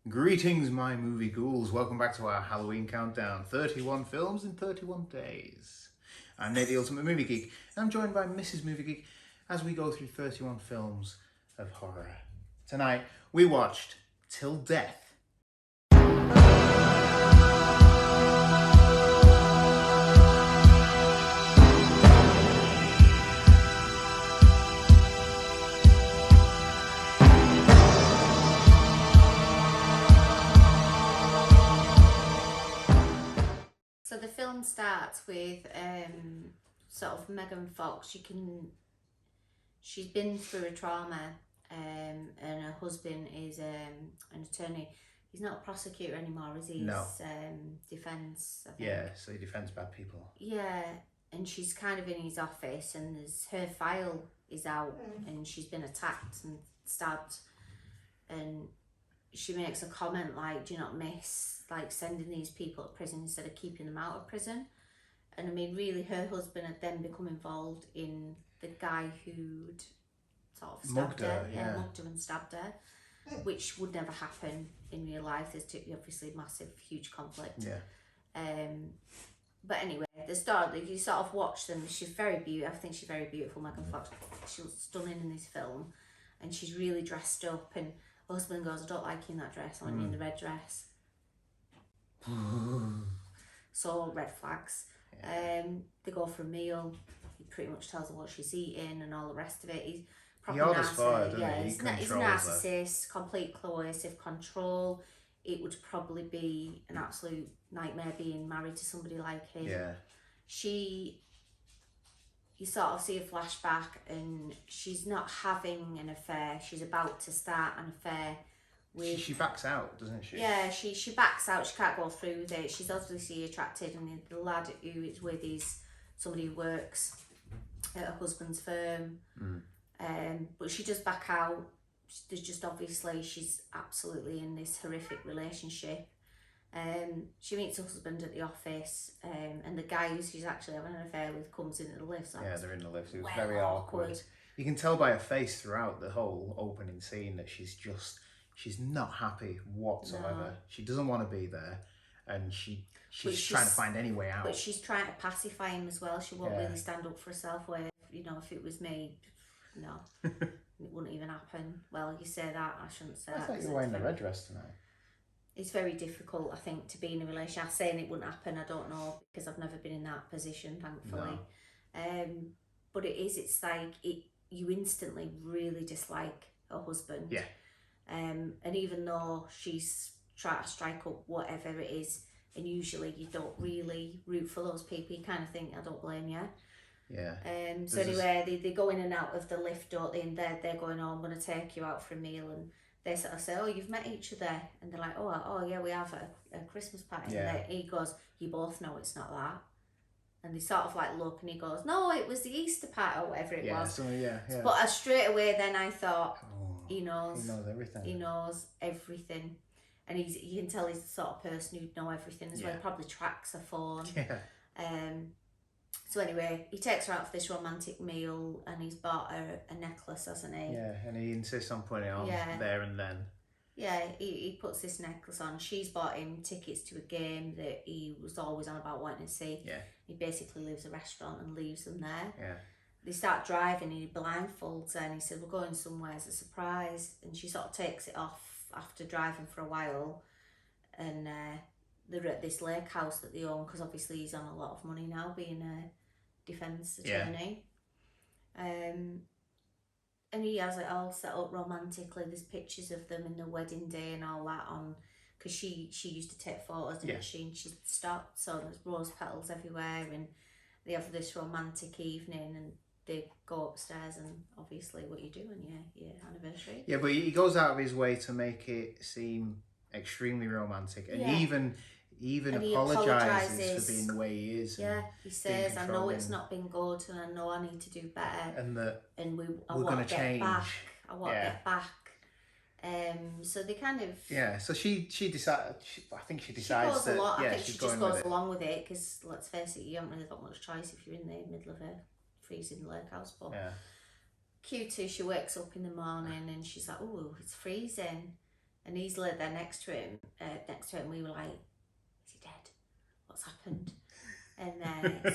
Greetings, my movie ghouls. Welcome back to our Halloween countdown. 31 films in 31 days. I'm Nate, the Ultimate Movie Geek, and I'm joined by Mrs. Movie Geek as we go through 31 films of horror. Tonight, we watched Till Death. So the film starts with sort of Megan Fox. She's been through a trauma, and her husband is an attorney. He's not a prosecutor anymore, is he? No. He's defence, I think. Yeah, so he defends bad people. Yeah, and she's kind of in his office, and her file is out, and she's been attacked and stabbed, and she makes a comment like, do you not miss like sending these people to prison instead of keeping them out of prison? And I mean, really, her husband had then become involved in the guy who'd sort of stabbed her. Yeah, mugged her and stabbed her, which would never happen in real life. There's obviously massive, huge conflict. Yeah. But anyway, the start, you sort of watch them. She's very beautiful. I think she's very beautiful, Megan Fox. She looks stunning in this film, and she's really dressed up. And her husband goes, "I don't like you in that dress. I want you in the red dress." So red flags. Yeah. They go for a meal. He pretty much tells her what she's eating and all the rest of it. He's He orders for her, doesn't yeah, he? he's a narcissist, complete coercive control. It would probably be an absolute nightmare being married to somebody like him. Yeah. You sort of see a flashback, and she's not having an affair. She's about to start an affair with... She backs out, doesn't she? Yeah, she backs out. She can't go through with it. She's obviously attracted, and the lad who it's with is somebody who works at her husband's firm. But she does back out. There's just obviously she's absolutely in this horrific relationship. She meets her husband at the office, and the guy who she's actually having an affair with comes into the lift. So yeah, they're in the lift. It was very awkward. You can tell by her face throughout the whole opening scene that she's not happy whatsoever. No. She doesn't want to be there, and she's trying to find any way out. But she's trying to pacify him as well. She won't really stand up for herself. Where, you know, if it was me, no, it wouldn't even happen. Well, you say that, I shouldn't say that. I thought you were wearing the red dress tonight. It's very difficult, I think, to be in a relationship. I'm saying it wouldn't happen, I don't know, because I've never been in that position, thankfully. No. But it's like, you instantly really dislike her husband. Yeah. And even though she's trying to strike up whatever it is, and usually you don't really root for those people, you kind of think, I don't blame you. Yeah. So anyway, they go in and out of the lift, don't they? And they're going, "Oh, I'm going to take you out for a meal." And they sort of say, "Oh, you've met each other," and they're like, "Oh yeah, we have a Christmas party." Yeah. And he goes, "You both know it's not that." And they sort of like look, and he goes, "No, it was the Easter party or whatever it was." So, yeah. But straight away, then I thought, he knows. He knows everything. He knows everything, and you can tell he's the sort of person who'd know everything as well. He probably tracks her phone. Yeah. So anyway, he takes her out for this romantic meal, and he's bought her a necklace, hasn't he? Yeah, and he insists on putting it on there and then. Yeah, he puts this necklace on. She's bought him tickets to a game that he was always on about wanting to see. Yeah. He basically leaves a restaurant and leaves them there. Yeah. They start driving, and he blindfolds her, and he said, "We're going somewhere as a surprise." And she sort of takes it off after driving for a while, and they're at this lake house that they own, because obviously he's on a lot of money now, being a defence attorney. And he has it all set up romantically. There's pictures of them in the wedding day and all that on, because she used to take photos, didn't she? And she stopped, so there's rose petals everywhere, and they have this romantic evening, and they go upstairs, and obviously what you do on your anniversary. Yeah, but he goes out of his way to make it seem extremely romantic, and he apologises for being the way he is. Yeah, he says, "I know it's not been good, and I know I need to do better, and I want to get back. I want to get back." So they kind of So she decides. I think she decides that I think she just goes along with it, because let's face it, you haven't really got much choice if you're in the middle of a freezing lake house. But Q2, she wakes up in the morning and she's like, "Oh, it's freezing." and he's laid there next to him. We were like, is he dead? What's happened? And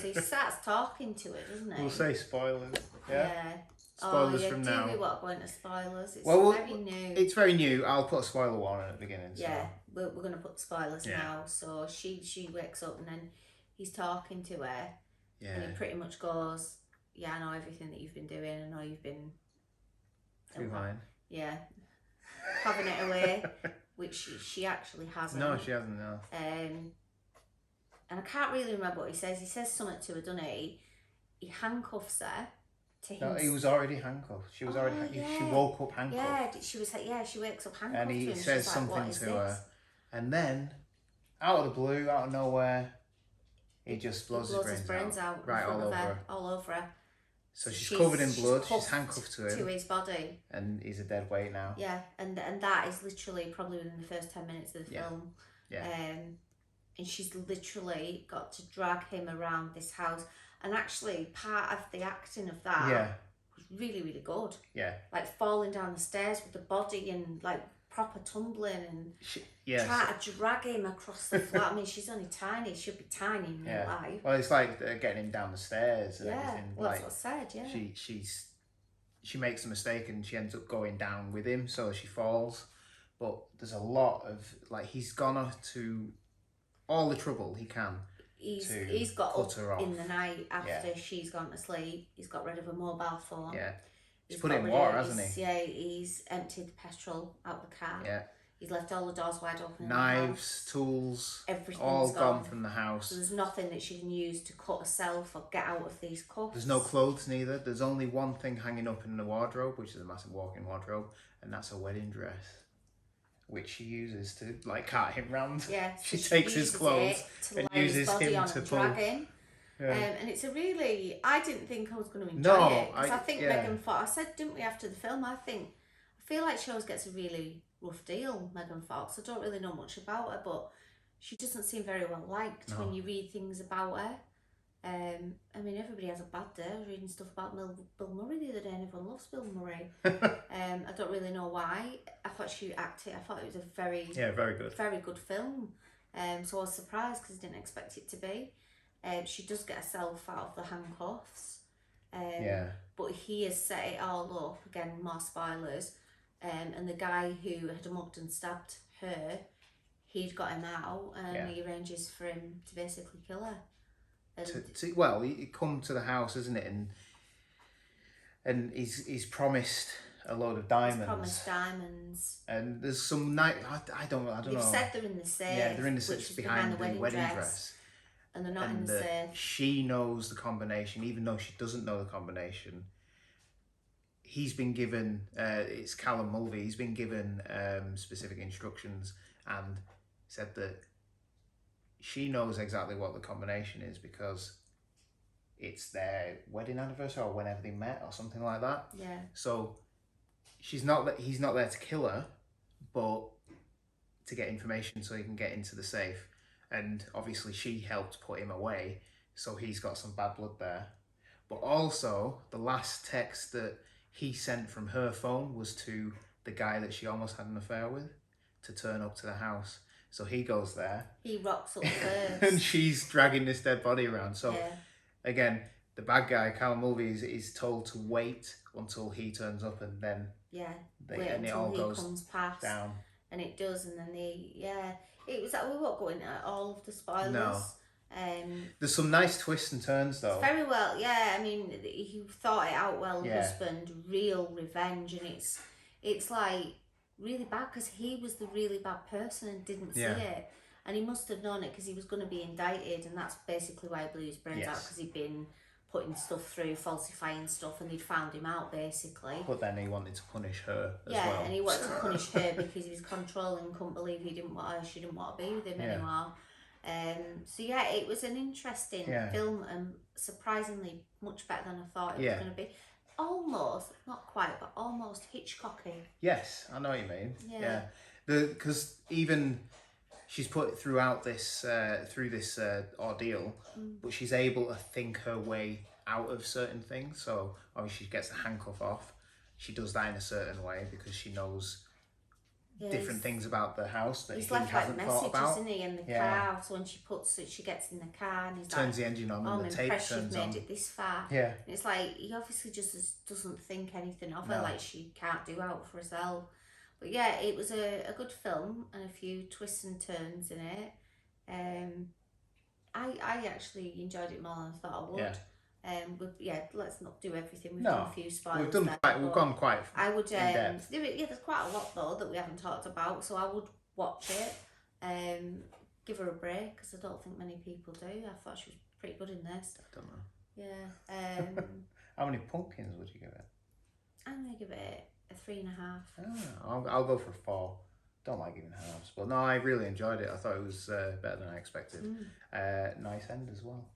so he starts talking to her, doesn't he? We'll say spoilers. Yeah. Spoilers from now. Do we want to go into spoilers? It's very new. It's very new. I'll put a spoiler warning at the beginning. Yeah, we're going to put spoilers now. So she wakes up and then he's talking to her. Yeah. And he pretty much goes, yeah, I know everything that you've been doing. I know you've been... Through mine. Yeah. Having it away, which she actually hasn't. No, she hasn't, no. And I can't really remember what he says. He says something to her, doesn't he? He handcuffs her to him. No, he was already handcuffed. She was already. She woke up handcuffed. Yeah, she was. Yeah, she wakes up handcuffed. And he to him. says something to her, and then, out of the blue, out of nowhere, he just blows his brains out. Right, all over her. So she's covered in blood. She's handcuffed to him. To his body. And he's a dead weight now. Yeah, and that is literally probably within the first 10 minutes of the film. Yeah. And she's literally got to drag him around this house. And actually, part of the acting of that was really, really good. Yeah. Like falling down the stairs with the body and like proper tumbling and trying to drag him across the flat. I mean, she's only tiny. She'll be tiny in real life. Well, it's like getting him down the stairs and everything. Well, like, that's what I said, yeah. She makes a mistake and she ends up going down with him, so she falls. But there's a lot of, like, he's gone to all the trouble he can. He's got up in the night after she's gone to sleep. He's got rid of a mobile phone. Yeah. He's put it in water, hasn't he? Yeah, he's emptied the petrol out the car. Yeah. He's left all the doors wide open. Knives, tools, everything's all gone from the house. So there's nothing that she can use to cut herself or get out of these cuffs. There's no clothes neither. There's only one thing hanging up in the wardrobe, which is a massive walk-in wardrobe, and that's a wedding dress, which she uses to like cart him round. Yeah, she takes his clothes and uses him to pull. Yeah. And it's a really, I didn't think I was going to enjoy it because I think Megan Fox, I said, didn't we, after the film, I feel like she always gets a really rough deal, Megan Fox. I don't really know much about her, but she doesn't seem very well liked when you read things about her. I mean, everybody has a bad day. I was reading stuff about Bill Murray the other day and everyone loves Bill Murray. I don't really know why. I thought she acted, I thought it was a very good film. So I was surprised because I didn't expect it to be. She does get herself out of the handcuffs. But he has set it all up, again, more spoilers. And the guy who had mugged and stabbed her, he'd got him out and he arranges for him to basically kill her. And he come to the house, isn't it? And he's promised a load of diamonds. He's promised diamonds. And there's some night I don't know. They've said they're in the safe. Yeah, they're in the safe behind the wedding dress. And they're not in the safe. She knows the combination, even though she doesn't know the combination. He's been given, it's Callum Mulvey, he's been given specific instructions and said that she knows exactly what the combination is because it's their wedding anniversary or whenever they met or something like that. Yeah. So he's not there to kill her, but to get information so he can get into the safe. And obviously she helped put him away, so he's got some bad blood there. But also, the last text that he sent from her phone was to the guy that she almost had an affair with to turn up to the house. So he goes there. He rocks up first. And she's dragging this dead body around. So again, the bad guy, Callum Mulvey, is told to wait until he turns up and then it all goes past down. And it does, and then it was like, we won't go into all of the spoilers. No. There's some nice twists and turns though. Very well, I mean, he thought it out well, husband, real revenge, and it's like really bad because he was the really bad person and didn't see it. And he must have known it because he was going to be indicted, and that's basically why he blew his brains out, because he'd been putting stuff through, falsifying stuff, and they'd found him out basically. But then he wanted to punish her as well. Yeah, and he wanted to punish her because he was controlling, couldn't believe she didn't want to be with him anymore. So it was an interesting film and surprisingly much better than I thought it was going to be. Almost, not quite, but almost Hitchcocky. Yes, I know what you mean. Yeah. Because even she's put throughout this ordeal, but she's able to think her way out of certain things. So obviously she gets the handcuff off. She does that in a certain way because she knows different things about the house that he's he left like hasn't thought messages, about. isn't he, in the Yeah. car? So when she puts it, she gets in the car and he's Turns the like, engine on "Oh, I'm and the tape impressed you've turns made on. it this far." Yeah. And it's like he obviously just doesn't think anything of her, No. like she can't do out for herself. But yeah, it was a good film and a few twists and turns in it. I actually enjoyed it more than I thought I would. Yeah. Let's not do everything. We've No, done a few spoilers. We've gone quite I would in depth. there's quite a lot though that we haven't talked about, so I would watch it. Give her a break because I don't think many people do. I thought she was pretty good in this. I don't know. Yeah. How many pumpkins would you give it? I'm gonna give it a 3.5. I'll go for 4. Don't like giving halves, but no, I really enjoyed it. I thought it was better than I expected. Nice end as well.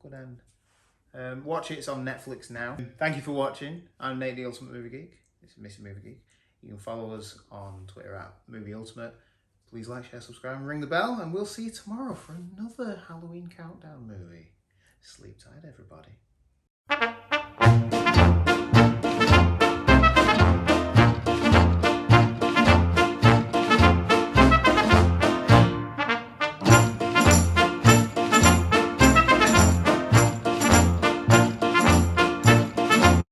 Good end. Watch it. It's on Netflix now. Thank you for watching. I'm Nate, the Ultimate Movie Geek. This is Mr. Movie Geek. You can follow us on Twitter at Movie Ultimate. Please like, share, subscribe, and ring the bell. And we'll see you tomorrow for another Halloween countdown movie. Sleep tight, everybody.